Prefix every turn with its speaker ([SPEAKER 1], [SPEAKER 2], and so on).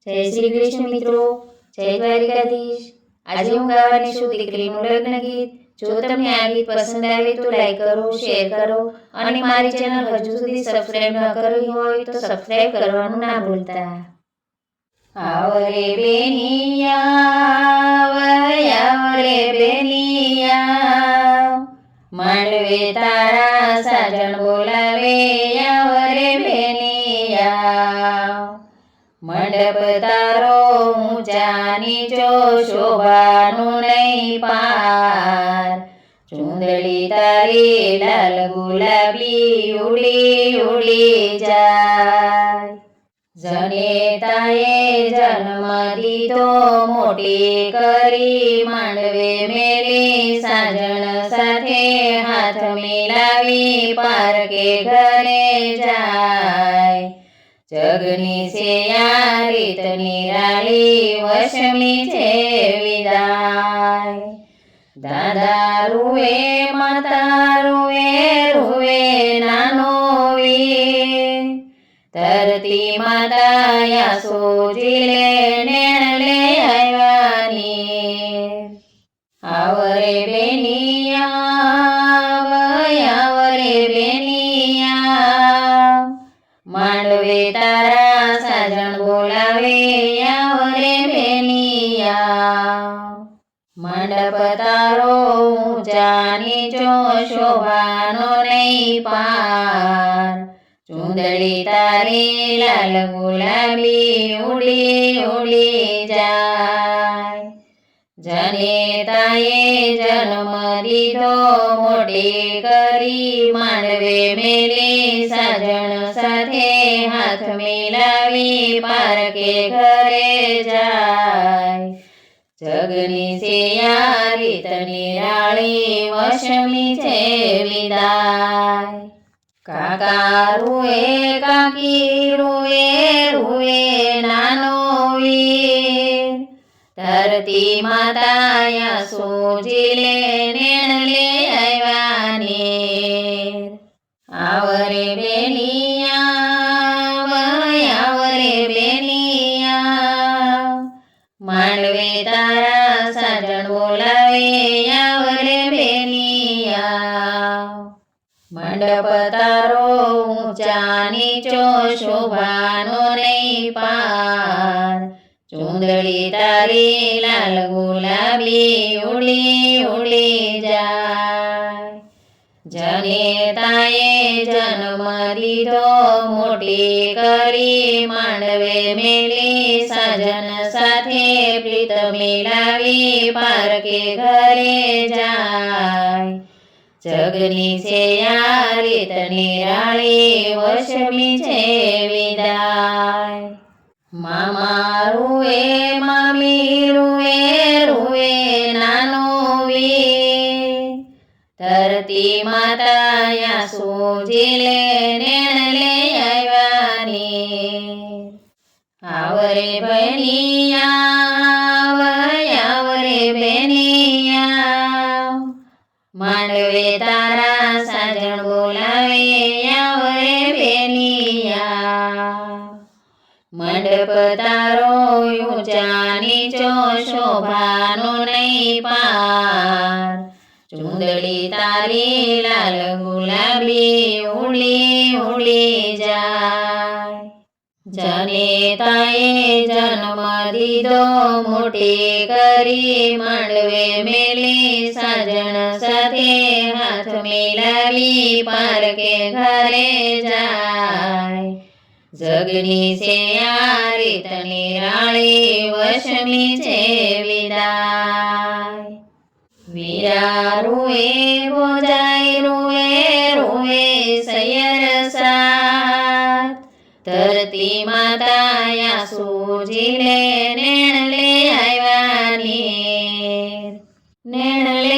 [SPEAKER 1] જય શ્રી કૃષ્ણ મિત્રો, જય દ્વારિકાધીશ। આજે હું ગાવાની છું દીકરીનું લગ્ન ગીત। જો તમને આ ગીત પસંદ આવે તો લાઈક કરો, શેર કરો અને મારી ચેનલ હજુ સુધી સબસ્ક્રાઇબ ન કરી હોય તો સબસ્ક્રાઇબ કરવાનું ના ભૂલતા। આવરે બેનિયા માંડવે તારા સાજણ બોલાવે। આવરે બેનિયા મંડપ તારો ઊંચા નીચો શોભાનું નહીં પાર। ચૂંદડી તારી લાલ ગુલાબી ઉડી ઉડી જાય। જનેતાએ જન્મ દીધો મોટી કરી માંડવે મેલી। સાજણ સાથે હાથ મિલાવી પારકે ઘરે જાય। જગની છે આ રીત નિરાળી વશમી છે વિદાય। દાદા રૂવે માતા રૂવે રૂવે નાનો વીર। ધરતી માતા યાસોજી લે નેણ લે આવ્યા। આવરે બેનિયા આવરે બેનિયા માંડવે તારા સાજણ બોલાવે। આવરે બેનિયા મંડપ તારો ઊંચા નીચો શોભાનો નહીં પાર। ચૂંદડી તારી લાલ ગુલાબી ઉડી ઉડી જાય। જનેતાએ જન્મ દીધો મોટી કરી માંડવે મેલી। સાજણ સાથે હાથ મિલાવી પારકે ઘરે જાય। જગની છે આ રીત નિરાળી વશમી છે વિદાય। કાકા રૂએ કાકી રૂએ રૂએ નાનો વીર। ધરતી માતા યાસોજી લે નેણ લે આવ્યા। આવરે બેનિયા આવરે બેનિયા માંડવે તારા સાજણ બોલાવે। આવરે બેનિયા મંડપ તારો ઊંચા નીચો શોભાનો નહીં પાર। ચૂંદડી તારી લાલ ગુલાબી ઉડી ઉડી જાય। જનેતાએ જન્મ દીધો મોટી કરી માંડવે મેલી। સાજન સાથે પ્રીત મિલાવી પારકે ઘરે જાય। જગની છે આ રીત નિરાળી વશમી છે વિદાય। મામા રૂએ મામી રૂએ રૂએ નાનો વીર। ધરતી માતા યાસોજી લે નેણ લે આવ્યા। આવરે બેનિયા આવરે બેનિયા માંડવે તારા સાજણ બોલાવે। આવરે બેનિયા મંડપ તારો ઊંચા નીચો શોભાનો નહીં પાર। ચૂંદડી તારી લાલ ગુલાબી ઉડી ઉડી જાય। જનેતાએ જન્મ દીધો મોટી કરી માંડવે મેલી। સાજણ સાથે હાથ મિલાવી પારકે ઘરે જાય। જગની છે આ રીત નિરાળી વશમી છે વિદાય। વીરા રૂએ ભોજાઈ રૂએ રૂએ સૈયર સાથ। ધરતી માતા યાસોજી લે નેણ લે આવ્યા। નેણ લે